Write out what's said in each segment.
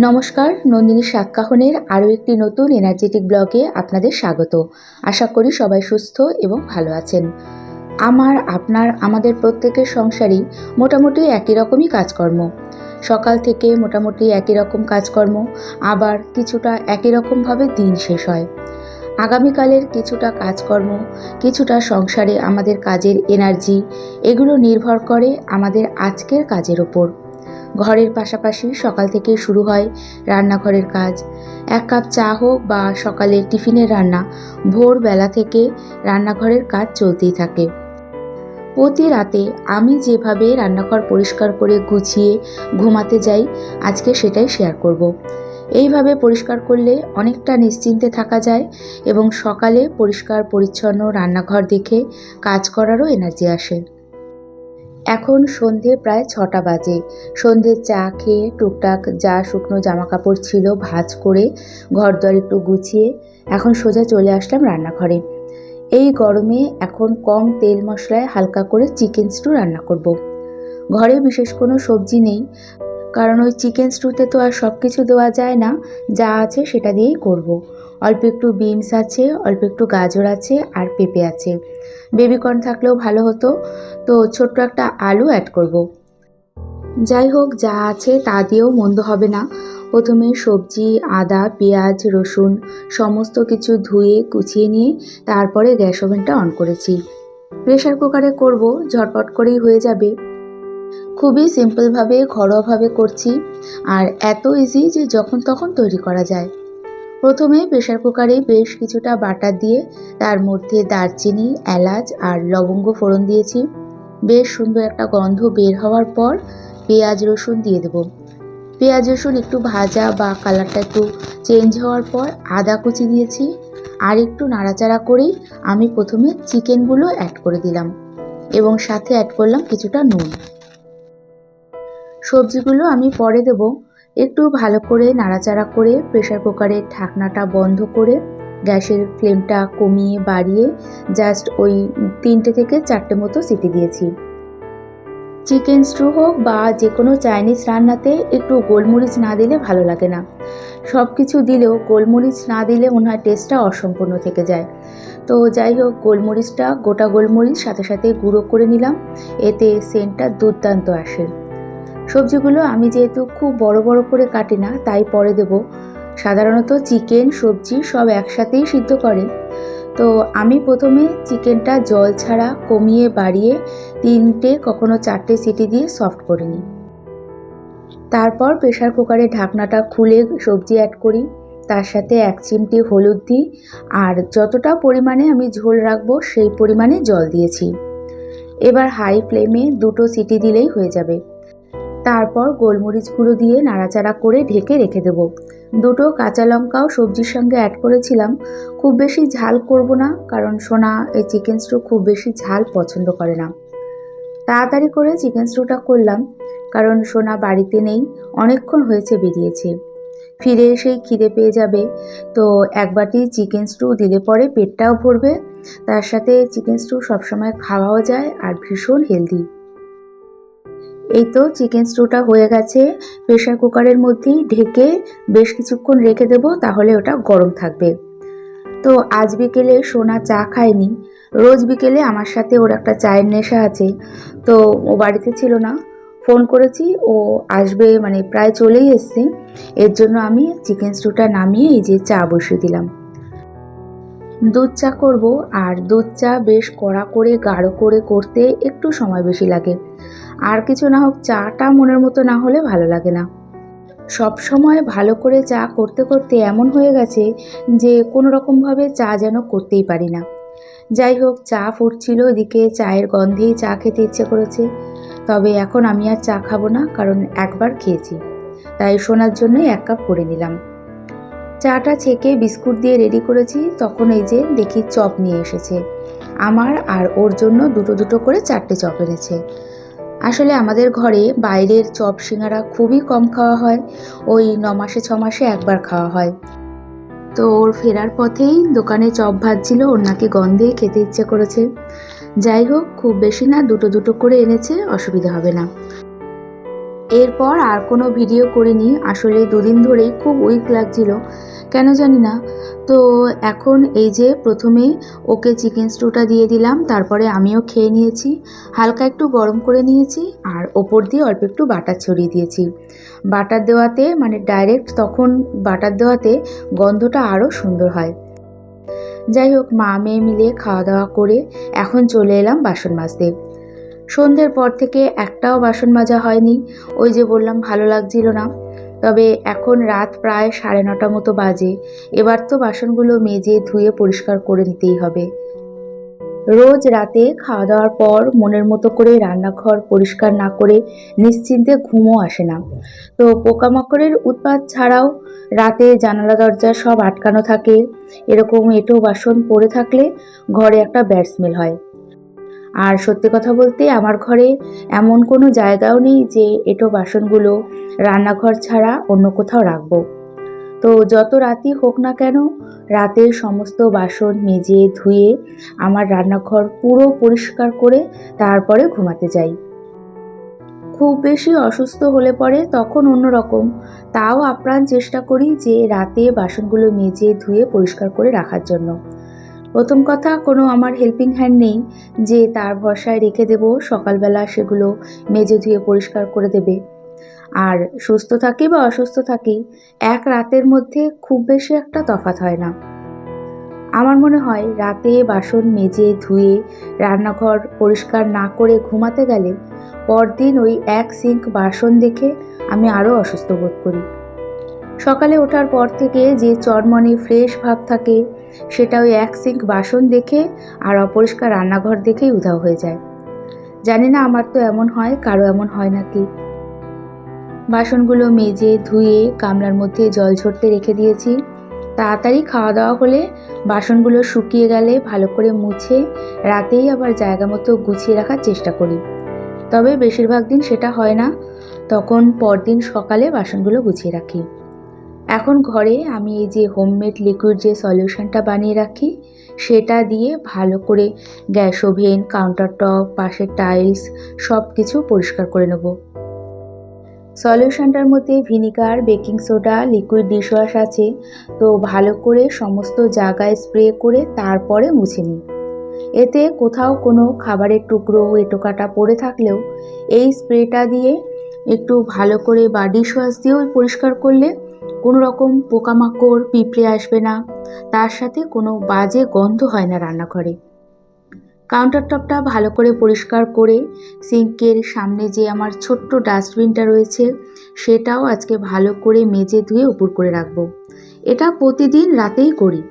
নমস্কার, নন্দিনী সাতকাহনের আরও একটি নতুন এনার্জেটিক ব্লগে আপনাদের স্বাগত। আশা করি সবাই সুস্থ এবং ভালো আছেন। আমাদের প্রত্যেকের সংসারেই মোটামুটি একই রকমই কাজকর্ম। সকাল থেকে মোটামুটি একই রকম কাজকর্ম, আবার কিছুটা একই রকমভাবে দিন শেষ হয়। আগামীকালের কিছুটা কাজকর্ম, কিছুটা সংসারে আমাদের কাজের এনার্জি, এগুলো নির্ভর করে আমাদের আজকের কাজের ওপর। ঘরের পাশাপাশি সকাল থেকে শুরু হয় রান্নাঘরের কাজ। এক কাপ চা হোক বা সকালে টিফিনের রান্না, ভোরবেলা থেকে রান্নাঘরের কাজ চলতেই থাকে। প্রতি রাতে আমি যেভাবে রান্নাঘর পরিষ্কার করে গুছিয়ে ঘুমাতে যাই, আজকে সেটাই শেয়ার করব। এইভাবে পরিষ্কার করলে অনেকটা নিশ্চিন্তে থাকা যায় এবং সকালে পরিষ্কার পরিচ্ছন্ন রান্নাঘর দেখে কাজ করারও এনার্জি আসে। এখন সন্ধে প্রায় 6টা বাজে। সন্ধ্যের চা খেয়ে টুকটাক যা শুকনো জামাকাপড় ছিল ভাঁজ করে ঘরদোর একটু গুছিয়ে এখন সোজা চলে আসলাম রান্নাঘরে। এই গরমে এখন কম তেল মশলায় হালকা করে চিকেন স্টু রান্না করব। ঘরে বিশেষ কোনো সবজি নেই, কারণ ওই চিকেন স্টুতে তো আর সব কিছু দেওয়া যায় না, যা আছে সেটা দিয়েই করব। অল্প একটু বিনস আছে, অল্প একটু গাজর আছে আর পেঁপে আছে। বেবিকর্ন থাকলেও ভালো হতো, তো ছোট্ট একটা আলু অ্যাড করব। যাই হোক, যা আছে তা দিয়েও মন্দ হবে না। প্রথমে সবজি, আদা, পেঁয়াজ, রসুন সমস্ত কিছু ধুয়ে কুচিয়ে নিয়ে তারপরে গ্যাস ওভেনটা অন করেছি। প্রেশার কুকারে করব, ঝটপট করেই হয়ে যাবে। খুবই সিম্পলভাবে ঘরোয়াভাবে করছি, আর এত ইজি যে যখন তখন তৈরি করা যায়। প্রথমে প্রেশার কুকারে বেশ কিছুটা বাটার দিয়ে তার মধ্যে দারচিনি, এলাচ আর লবঙ্গ ফোড়ন দিয়েছি। বেশ সুন্দর একটা গন্ধ বের হওয়ার পর পেঁয়াজ রসুন দিয়ে দেব। পেঁয়াজ রসুন একটু ভাজা বা কালারটা একটু চেঞ্জ হওয়ার পর আদা কুচি দিয়েছি, আর একটু নাড়াচাড়া করেই আমি প্রথমে চিকেনগুলো অ্যাড করে দিলাম এবং সাথে অ্যাড করলাম কিছুটা নুন। সবজিগুলো আমি পরে দেব। একটু ভালো করে নাড়াচাড়া করে প্রেশার কুকারের ঢাকনাটা বন্ধ করে গ্যাসের ফ্লেমটা কমিয়ে বাড়িয়ে জাস্ট ওই 3টে থেকে 4টে মতো সিটি দিয়েছি। চিকেন স্টু হোক বা যে কোনো চাইনিজ রান্নাতে একটু গোলমরিচ না দিলে ভালো লাগে না। সব কিছু দিলেও গোলমরিচ না দিলে মনে হয় টেস্টটা অসম্পূর্ণ থেকে যায়। তো যাই হোক, গোলমরিচটা গোটা গোলমরিচ সাথে সাথে গুঁড়ো করে নিলাম, এতে সেন্টটা দুর্দান্ত আসে। সবজিগুলো আমি যেহেতু খুব বড় বড় করে কাটি না, তাই পরে দেব। সাধারণত চিকেন সবজি সব একসাথেই সিদ্ধ করে, তো আমি প্রথমে চিকেনটা জল ছাড়া কমিয়ে বাড়িয়ে 3টে কখনো 4টে সিটি দিয়ে সফট করে নিই। তারপর প্রেশার কুকারের ঢাকনাটা খুলে সবজি অ্যাড করি, তার সাথে 1 চিমটি হলুদ দিই, আর যতটা পরিমাণে আমি ঝোল রাখবো সেই পরিমাণে জল দিয়েছি। এবার হাই ফ্লেমে 2টো সিটি দিলেই হয়ে যাবে। তারপর গোলমরিচ গুঁড়ো দিয়ে নাড়াচাড়া করে ঢেকে রেখে দেব। 2টো কাঁচা লঙ্কাও সবজির সঙ্গে অ্যাড করেছিলাম। খুব বেশি ঝাল করব না, কারণ সোনা এই চিকেন স্টু খুব বেশি ঝাল পছন্দ করে না। তাড়াতাড়ি করে চিকেন স্টুটা করলাম, কারণ সোনা বাড়িতে নেই, অনেকক্ষণ হয়েছে বেরিয়েছে। ফিরে এসেই খিদে পেয়ে যাবে, তো এক বাটি চিকেন স্টু দিলে পরে পেটটাও ভরবে, তার সাথে চিকেন স্টু সবসময় খাওয়াও যায় আর ভীষণ হেলদি। এই তো চিকেন স্টুটা হয়ে গেছে। প্রেশার কুকারের মধ্যেই ঢেকে বেশ কিছুক্ষণ রেখে দেব, তাহলে ওটা গরম থাকবে। তো আজ বিকেলে সোনা চা খায়নি। রোজ বিকেলে আমার সাথে ওর একটা চায়ের নেশা আছে, তো ও বাড়িতে ছিল না। ফোন করেছি, ও আসবে, মানে প্রায় চলেই এসছে। এর জন্য আমি চিকেন স্টুটা নামিয়ে এই যে চা বসিয়ে দিলাম। দুধ চা করব, আর দুধ চা বেশ কড়া করে গাঢ় করে করতে একটু সময় বেশি লাগে। আর কিছু না হোক, চাটা মনের মতো না হলে ভালো লাগে না। সব সময় ভালো করে চা করতে করতে এমন হয়ে গেছে যে কোনো রকমভাবে চা যেন করতেই পারি না। যাই হোক, চা ফুটছিল, এদিকে চায়ের গন্ধেই চা খেতে ইচ্ছে করেছে। তবে এখন আমি আর চা খাবো না, কারণ একবার খেয়েছি, তাই সোনার জন্যই 1 কাপ করে নিলাম। চাটা ছেঁকে বিস্কুট দিয়ে রেডি করেছি, তখন এই যে দেখি চপ নিয়ে এসেছে। আমার আর ওর জন্য দুটো দুটো করে 4টে চপ এনেছে। আসলে আমাদের ঘরে বাইরের চপ সিঙ্গারা খুবই কম খাওয়া হয়, ওই 9 মাসে 6 মাসে একবার খাওয়া হয়। তো ওর ফেরার পথেই দোকানে চপ ভাজছিল, ওর নাকি গন্ধেই খেতে ইচ্ছে করেছে। যাই হোক, খুব বেশি না, দুটো দুটো করে এনেছে, অসুবিধা হবে না। এরপর আর কোনো ভিডিও করিনি, আসলে দুদিন ধরেই খুব উইক লাগছিল, কেন জানি না। তো এখন এই যে প্রথমে ওকে চিকেন স্টুটা দিয়ে দিলাম, তারপরে আমিও খেয়ে নিয়েছি। হালকা একটু গরম করে নিয়েছি আর ওপর দিয়ে অল্প একটু বাটার ছড়িয়ে দিয়েছি। বাটার দেওয়াতে মানে ডাইরেক্ট তখন বাটার দেওয়াতে গন্ধটা আরও সুন্দর হয়। যাই হোক, মা মেয়ে মিলে খাওয়া দাওয়া করে এখন চলে এলাম বাসন মাজতে। সন্ধ্যের পর থেকে একটাও বাসন মাজা হয়নি, ওই যে বললাম ভালো লাগছিল না। তবে এখন রাত প্রায় 9:30 মতো বাজে, এবার তো বাসনগুলো মেজে ধুয়ে পরিষ্কার করে নিতেই হবে। রোজ রাতে খাওয়া দাওয়ার পর মনের মতো করে রান্নাঘর পরিষ্কার না করে নিশ্চিন্তে ঘুমও আসে না। তো পোকামাকড়ের উৎপাত ছাড়াও রাতে জানালা দরজা সব আটকানো থাকে, এরকম এঁটো বাসন পড়ে থাকলে ঘরে একটা ব্যাড স্মেল হয়। আর সত্যি কথা বলতে আমার ঘরে এমন কোনো জায়গাও নেই যে এঁটো বাসনগুলো রান্নাঘর ছাড়া অন্য কোথাও রাখবো। তো যত রাতই হোক না কেন, রাতের সমস্ত বাসন মেজে ধুয়ে আমার রান্নাঘর পুরো পরিষ্কার করে তারপরে ঘুমাতে যাই। খুব বেশি অসুস্থ হলে পরে তখন অন্যরকম, তাও আপ্রাণ চেষ্টা করি যে রাতে বাসনগুলো মেজে ধুয়ে পরিষ্কার করে রাখার জন্য। প্রথম কথা, কোনো আমার হেল্পিং হ্যান্ড নেই যে তার ভরসায় রেখে দেব সকালবেলা সেগুলো মেজে ধুয়ে পরিষ্কার করে দেবে। আর সুস্থ থাকি বা অসুস্থ থাকি, এক রাতের মধ্যে খুব বেশি একটা তফাৎ হয় না। আমার মনে হয় রাতে বাসন মেজে ধুয়ে রান্নাঘর পরিষ্কার না করে ঘুমাতে গেলে পরদিন ওই এক সিঙ্ক বাসন দেখে আমি আরও অসুস্থ বোধ করি। সকালে ওঠার পর থেকে যে চনমনে ফ্রেশ ভাব থাকে, সেটা ওই এক সিঙ্ক বাসন দেখে আর অপরিষ্কার রান্নাঘর দেখেই উধাও হয়ে যায়। জানি না আমার তো এমন হয়, কারো এমন হয় নাকি। বাসনগুলো মেজে ধুয়ে গামলার মধ্যে জল ঝরতে রেখে দিয়েছি। তাড়াতাড়ি খাওয়া দাওয়া হলে বাসনগুলো শুকিয়ে গেলে ভালো করে মুছে রাতেই আবার জায়গা মতো গুছিয়ে রাখার চেষ্টা করি। তবে বেশিরভাগ দিন সেটা হয় না, তখন পরদিন সকালে বাসনগুলো গুছিয়ে রাখি। এখন ঘরে আমি এই যে হোমমেড লিকুইড যে সলিউশনটা বানিয়ে রাখি, সেটা দিয়ে ভালো করে গ্যাস ওভেন, কাউন্টার টপ, পাশের টাইলস সব কিছু পরিষ্কার করে নেব। সলিউশনটার মধ্যে vinegar, baking soda, liquid dishwash আছে। তো ভালো করে সমস্ত জায়গায় স্প্রে করে তারপরে মুছে নিই। এতে কোথাও কোনো খাবারের টুকরো এঁটোকাটা পড়ে থাকলেও এই স্প্রেটা দিয়ে একটু ভালো করে বা ডিশওয়াশ দিয়েও পরিষ্কার করলে কোনো রকম পোকামাকড় পিঁপড়ে আসবে না, তার সাথে কোনো বাজে গন্ধ হয় না রান্নাঘরে। কাউন্টার টপটা ভালো করে পরিষ্কার করে সিঙ্কের সামনে যে আমার ছোট্ট ডাস্টবিনটা রয়েছে, সেটাও আজকে ভালো করে মেজে ধুয়ে উপর করে রাখবো। এটা প্রতিদিন রাতেই করি।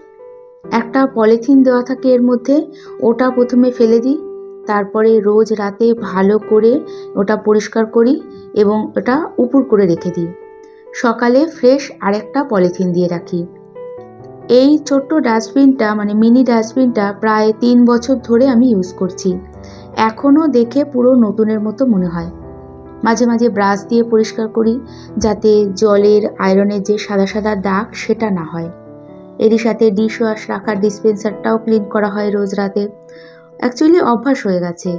একটা পলিথিন দেওয়া থাকে এর মধ্যে, ওটা প্রথমে ফেলে দিই, তারপরে রোজ রাতে ভালো করে ওটা পরিষ্কার করি এবং ওটা উপর করে রেখে দিই। সকালে ফ্রেশ আরেকটা পলিথিন দিয়ে রাখি। এই ছোট্ট ডাস্টবিনটা মানে মিনি ডাস্টবিনটা প্রায় 3 বছর ধরে আমি ইউজ করছি। এখনও দেখে পুরো নতুনের মতো মনে হয়। মাঝে মাঝে ব্রাশ দিয়ে পরিষ্কার করি, যাতে জলের আয়রনের যে সাদা সাদা দাগ সেটা না হয়। এরই সাথে ডিশওয়াশ রাখার ডিসপেন্সারটাও ক্লিন করা হয় রোজ রাতে। অ্যাকচুয়ালি অভ্যাস হয়ে গেছে।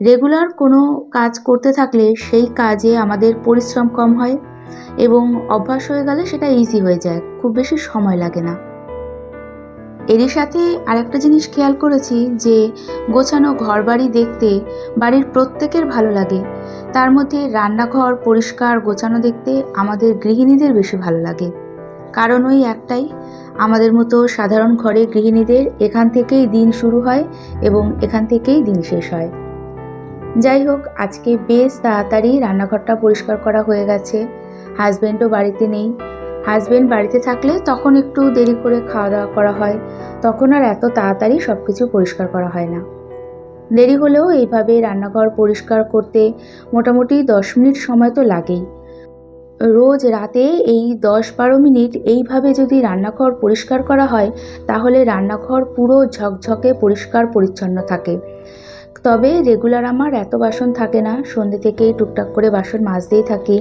রেগুলার কোনো কাজ করতে থাকলে সেই কাজে আমাদের পরিশ্রম কম হয় এবং অভ্যাস হয়ে গেলে সেটা ইজি হয়ে যায়, খুব বেশি সময় লাগে না। এরই সাথে আরেকটা জিনিস খেয়াল করেছি যে গোছানো ঘরবাড়ি দেখতে বাড়ির প্রত্যেকের ভালো লাগে, তার মধ্যে রান্নাঘর পরিষ্কার গোছানো দেখতে আমাদের গৃহিণীদের বেশি ভালো লাগে। কারণ ওই একটাই, আমাদের মতো সাধারণ ঘরে গৃহিণীদের এখান থেকেই দিন শুরু হয় এবং এখান থেকেই দিন শেষ হয়। যাই হোক, আজকে বেশ তাড়াতাড়ি রান্নাঘরটা পরিষ্কার করা হয়ে গেছে। হাজব্যান্ডও বাড়িতে নেই। হাজব্যান্ড বাড়িতে থাকলে তখন একটু দেরি করে খাওয়া দাওয়া করা হয়, তখন আর এত তাড়াতাড়ি সব কিছু পরিষ্কার করা হয় না। দেরি হলেও এইভাবে রান্নাঘর পরিষ্কার করতে মোটামুটি 10 মিনিট সময় তো লাগেই। রোজ রাতে এই 10-12 মিনিট এইভাবে যদি রান্নাঘর পরিষ্কার করা হয়, তাহলে রান্নাঘর পুরো ঝকঝকে পরিষ্কার পরিচ্ছন্ন থাকে। তবে রেগুলার আমার এত বাসন থাকে না, সন্ধ্যে থেকেই টুকটাক করে বাসন মাজতেই থাকি।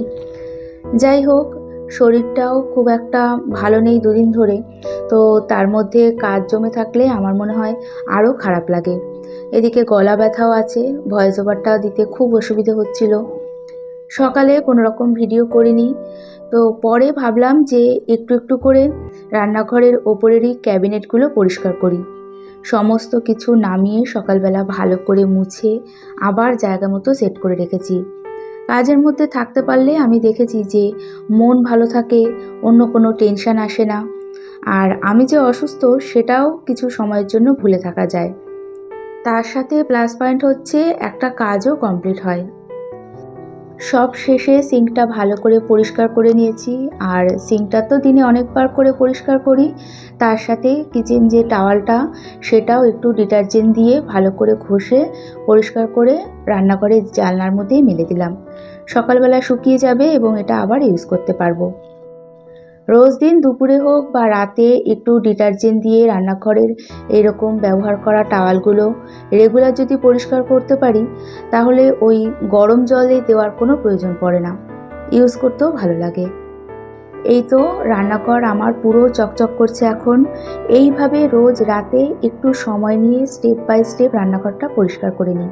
যাই হোক, শরীরটাও খুব একটা ভালো নেই দুদিন ধরে, তো তার মধ্যে কাজ জমে থাকলে আমার মনে হয় আরও খারাপ লাগে। এদিকে গলা ব্যথাও আছে, ভয়েস ওভারটাও দিতে খুব অসুবিধে হচ্ছিল। সকালে কোনো রকম ভিডিও করিনি, তো পরে ভাবলাম যে একটু একটু করে রান্নাঘরের ওপরেরই ক্যাবিনেটগুলো পরিষ্কার করি। সমস্ত কিছু নামিয়ে সকালবেলা ভালো করে মুছে আবার জায়গা মতো সেট করে রেখেছি। কাজের মধ্যে থাকতে পারলে আমি দেখেছি যে মন ভালো থাকে, অন্য কোনো টেনশন আসে না, আর আমি যে অসুস্থ সেটাও কিছু সময়ের জন্য ভুলে থাকা যায়। তার সাথে প্লাস পয়েন্ট হচ্ছে একটা কাজও কমপ্লিট হয়। সব শেষে সিঙ্কটা ভালো করে পরিষ্কার করে নিয়েছি, আর সিঙ্কটা তো দিনে অনেকবার করে পরিষ্কার করি। তার সাথে কিচেন যে টাওয়ালটা সেটাও একটু ডিটারজেন্ট দিয়ে ভালো করে ঘষে পরিষ্কার করে রান্নাঘরের জানলার মধ্যেই মেলে দিলাম। সকালবেলা শুকিয়ে যাবে এবং এটা আবার ইউজ করতে পারবো। রোজ দিন দুপুরে হোক বা রাতে একটু ডিটারজেন্ট দিয়ে রান্নাঘরের এরকম ব্যবহার করা টাওয়ালগুলো রেগুলার যদি পরিষ্কার করতে পারি, তাহলে ওই গরম জলে দেওয়ার কোনো প্রয়োজন পড়ে না, ইউজ করতেও ভালো লাগে। এই তো রান্নাঘর আমার পুরো চকচক করছে এখন। এইভাবে রোজ রাতে একটু সময় নিয়ে স্টেপ বাই স্টেপ রান্নাঘরটা পরিষ্কার করে নিই।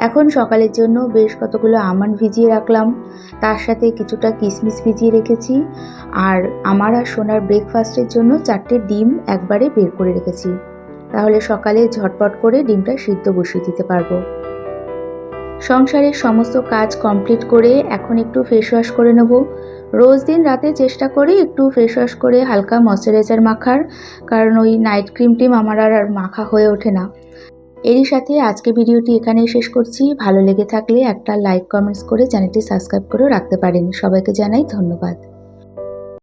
এখন সকালের জন্য বেশ কতগুলো আমন্ড ভিজিয়ে রাখলাম, তার সাথে কিছুটা কিশমিশ ভিজিয়ে রেখেছি, আর আমার আর সোনার ব্রেকফাস্টের জন্য 4টে ডিম একবারে বের করে রেখেছি। তাহলে সকালে ঝটপট করে ডিমটা সিদ্ধ বসিয়ে দিতে পারবো। সংসারের সমস্ত কাজ কমপ্লিট করে এখন একটু ফেস ওয়াশ করে নেব। রোজ দিন রাতে চেষ্টা করি একটু ফেস ওয়াশ করে হালকা ময়শ্চারাইজার মাখার, কারণ ওই নাইট ক্রিম আমার আর মাখা হয়ে ওঠে না। এরই সাথে আজকে ভিডিওটি এখানেই শেষ করছি। ভালো লেগে থাকলে একটা লাইক কমেন্টস করে চ্যানেলটি সাবস্ক্রাইব করেও রাখতে পারেন। সবাইকে জানাই ধন্যবাদ।